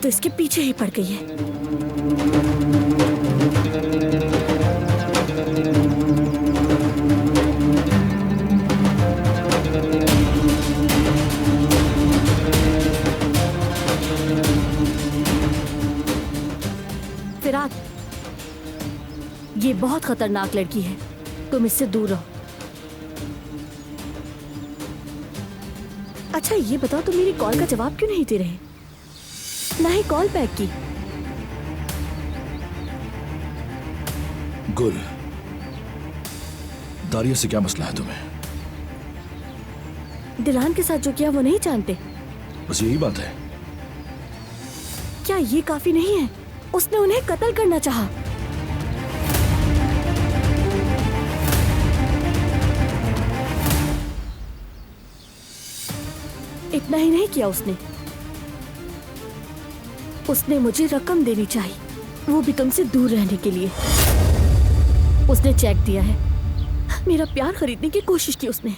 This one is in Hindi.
तो इसके पीछे ही पड़ गई है। फिराक, ये बहुत खतरनाक लड़की है, तुम इससे दूर रहो। अच्छा ये बताओ, तुम मेरी कॉल का जवाब क्यों नहीं दे रहे? ना ही कॉल बैक की। गुल, दारिया से क्या मसला है तुम्हें? दिलान के साथ जो किया वो नहीं जानते? बस यही बात है? क्या ये काफी नहीं है? उसने उन्हें कत्ल करना चाहा। इतना ही नहीं किया उसने मुझे रकम देनी चाहिए, वो भी तुमसे दूर रहने के लिए। उसने चेक दिया है, मेरा प्यार खरीदने की कोशिश की उसने।